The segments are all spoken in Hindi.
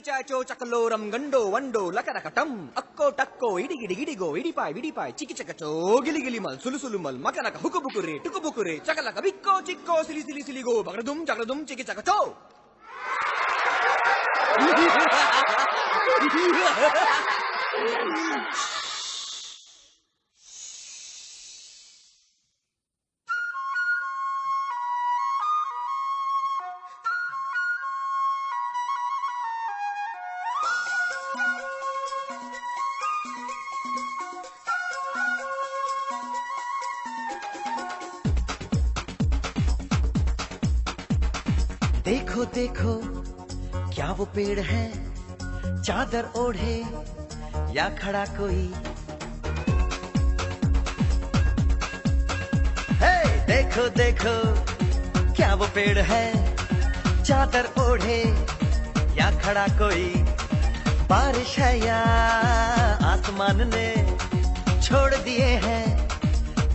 చాచో చకలోరం గండో వండో లకరకటం అక్కో టక్కో ఇడిగిడిగిడిగో ఇడిపాయ్ చికిచకచో గిలిగిలిమల్ సులుసులుమల్ మకనక హుకుబుకురే టుకుబుకురే చకలక బిక్కో చిక్కో సిలిసిలిసిలిగో బగడదుం జగడదుం చికిచకచో. देखो देखो क्या वो पेड़ है, चादर ओढ़े या खड़ा कोई. हे देखो देखो क्या वो पेड़ है, चादर ओढ़े या खड़ा कोई. बारिश है या आसमान ने छोड़ दिए हैं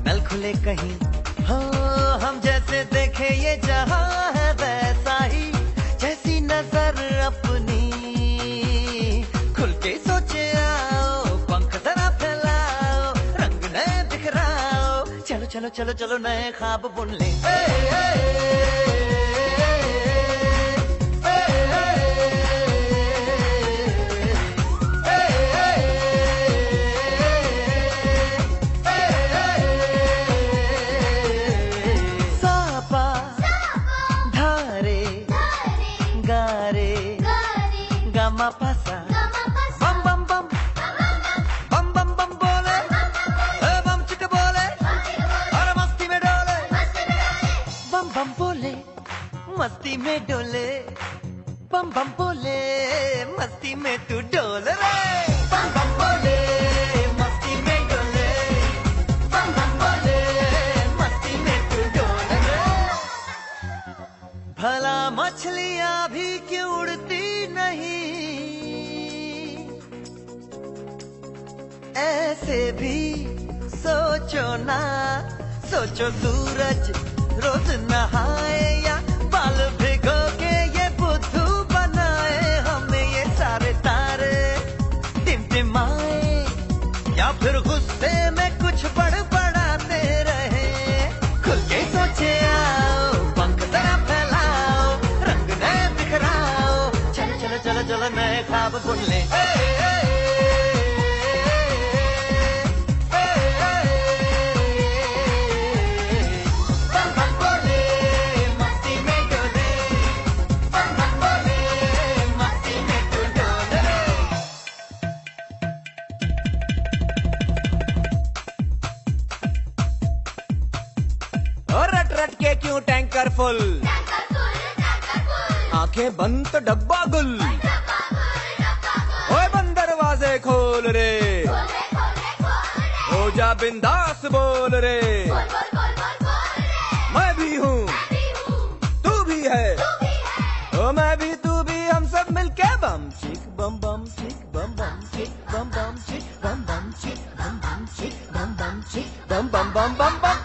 नल खुले कहीं. हो हम जैसे देखे ये जहां है वैसा ही, जैसी नजर अपनी खुल के सोचे आओ. पंख जरा फैलाओ, रंग नए बिखराओ. चलो चलो चलो चलो नए ख्वाब बुन ले. Pasa bam bam bam bam bam bam बोले बम चिक बोले और मस्ती में डोले. बम बम बोले मस्ती में डोले, बम बम बोले मस्ती में तू डोल रे. बम बम बोले मस्ती में डोले, बम बम बोले मस्ती में तू डोल रे. भला मछलियां भी क्यों उड़ती नहीं, ऐसे भी सोचो ना. सोचो सूरज रोज नहाए या बाल भिगो के ये बुद्धू बनाए. हमें ये सारे तारे टिमटिमाए या फिर गुस्से में कुछ बड़बड़ाते रहे. खुल के सोचे आओ, पंख जरा फैलाओ, रंग नए बिखराओ. चलो चलो चलो चलो नए ख्वाब बुन ले. रट के क्यों टैंकर फुल, आंखें बंद तो डब्बा गुल. ओए बंद दरवाजे खोल रे, हो जा बिंदास बोल रे. मैं भी हूँ तू भी है, ओ मैं भी तू भी, हम सब मिलके बम चिक बम बम चिक बम बम चिक बम बम चिक बम बम चिक बम बम चिक बम बम चिक बम बम बम बम बम.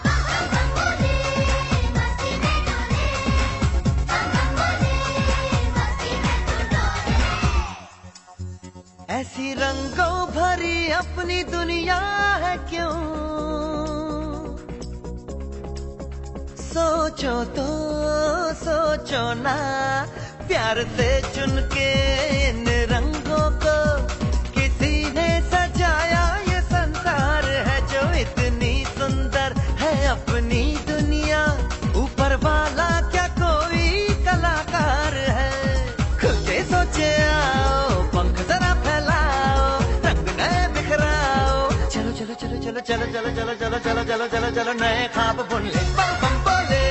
ऐसी रंगों भरी अपनी दुनिया है क्यों, सोचो तो सोचो ना. प्यार से चुन के इन रंगों को किसी ने सजाया. ये संसार है जो इतनी सुंदर है अपनी दुनिया. ऊपर वाला क्या कोई कलाकार है. खुल के सोचे आओ, पंख जरा फैलाओ, रंग नए बिखराओ. चलो चलो चलो चलो चलो चलो चलो चलो चलो चलो चलो चलो नए ख्वाब बुन ले. बम बम बोले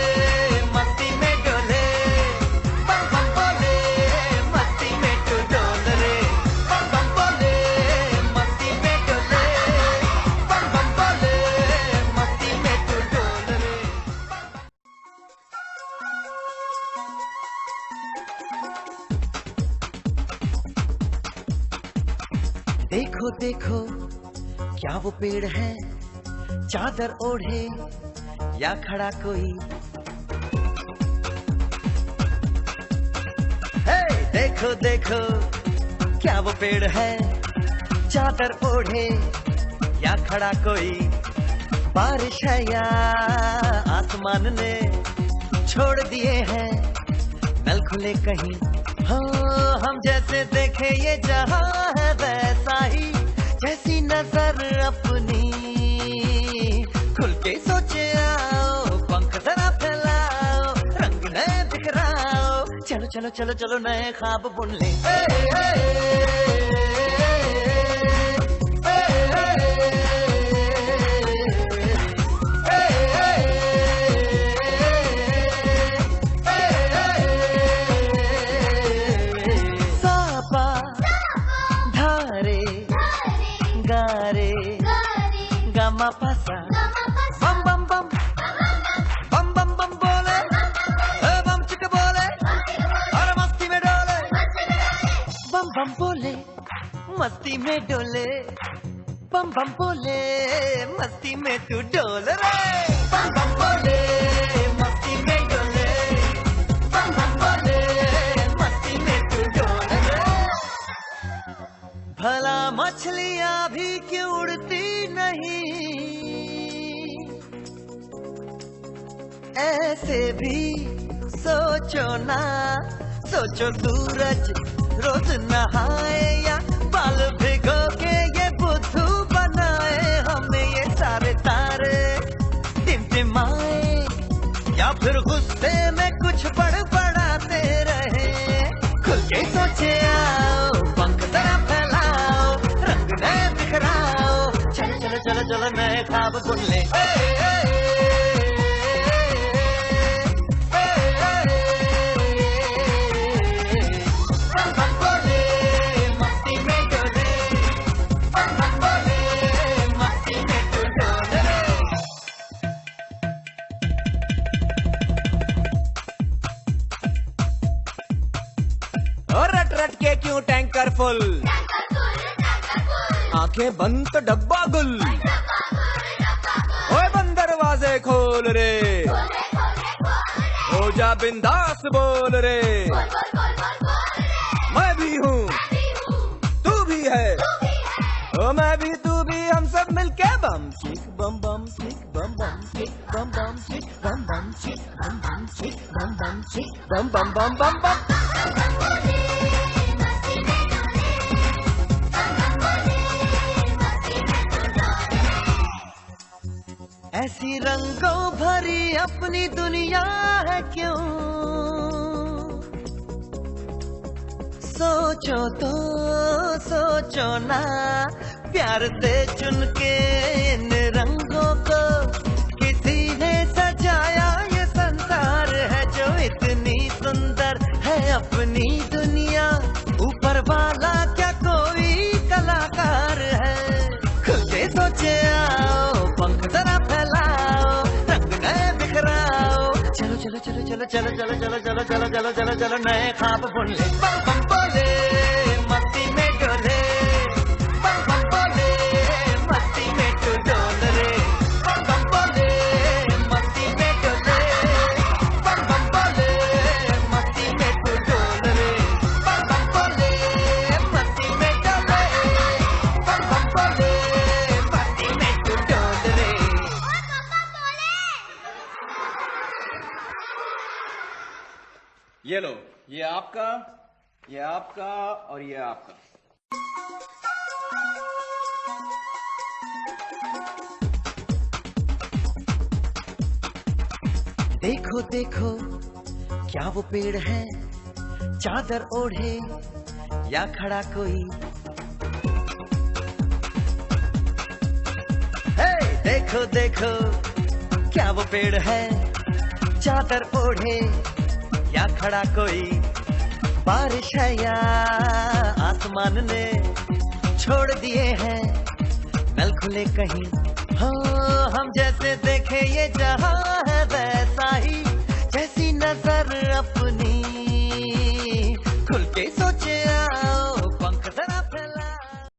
मस्ती में डोले, बम बम बोले मस्ती में तू डोल रे. बम बम बोले मस्ती में डोले, बम बम बोले मस्ती में तू डोल रे. देखो देखो क्या वो पेड़ है, चादर ओढ़े या खड़ा कोई. हे देखो देखो क्या वो पेड़ है चादर ओढ़े या खड़ा कोई, बारिश है या आसमान ने छोड़ दिए हैं नल खुले कहीं। हाँ हम जैसे देखे ये जहां है वैसा ही, जैसी नजर अपनी खुल के सोचे आओ, पंख जरा फैलाओ, रंग नए बिखराओ, चलो चलो चलो चलो नए ख्वाब बुन ले। गारे गामा पासा बम बम बम बम बम बम बोले बम चिक बोले और मस्ती में डोले, बम बम बोले मस्ती में डोले, बम बम बोले मस्ती में तू डोल रे, बम बम बोले मस्ती में डोले, बम बम बोले मस्ती में तू डोल रे। भला मछलियां भी क्यों उड़ती नहीं, ऐसे भी सोचो ना, सोचो सूरज रोज नहाए या बाल भिगो के ये बुद्धू बनाए, हमें ये सारे तारे टिमटिमाए या फिर गुस्से में कुछ बड़बड़ाते रहे। खुल के सोचे आओ, पंख जरा फैलाओ, रंग नए बिखराओ, चलो चलो चलो चलो नए ख्वाब बुन ले। बम बम बोले मस्ती में डोले, बम बम बोले मस्ती में तू डोले। और रट रट के क्यों टैंकर फुल, आंखें बंद तो डब्बा गुल, ओए बंद दरवाजे खोल रे, हो जा बिंदास बोल रे, मैं भी हूँ तू भी है, ओ मैं भी तू भी हम सब मिलके बम चिक बम बम चिक बम बम चिक बम बम चिक बम बम चिक बम बम चिक बम बम चिक बम बम बम बम बम। ऐसी रंगों भरी अपनी दुनिया है क्यों, सोचो तो सोचो ना, प्यार से चुन के इन रंगों को किसी ने सजाया ये संसार है जो इतनी सुंदर है अपनी दुनिया, ऊपर वाला क्या कोई कलाकार है। खुल के सोचे आओ, पंख जरा फैलाओ, रंग नए बिखराओ, चलो चलो चलो चलो चलो चलो चलो चलो चलो चलो चलो चलो नए ख्वाब बुन ले। बम बम बोले मस्ती में डोले, बम बम बोले मस्ती में तू डोल रे, बम बम बोले मस्ती में डोले, बम बम बोले मस्ती में तू डोल रे, बम बम बोले मस्ती में डोले, बम बम बोले मस्ती में तू डोल रे। ये लो, ये आपका, ये आपका और ये आपका। देखो देखो क्या वो पेड़ है चादर ओढ़े या खड़ा कोई, हे देखो देखो क्या वो पेड़ है चादर ओढ़े या खड़ा कोई, बारिश है या आसमान ने छोड़ दिए हैं नल खुले कहीं। हाँ हम जैसे देखे ये जहां है वैसा ही, जैसी नजर अपनी खुल के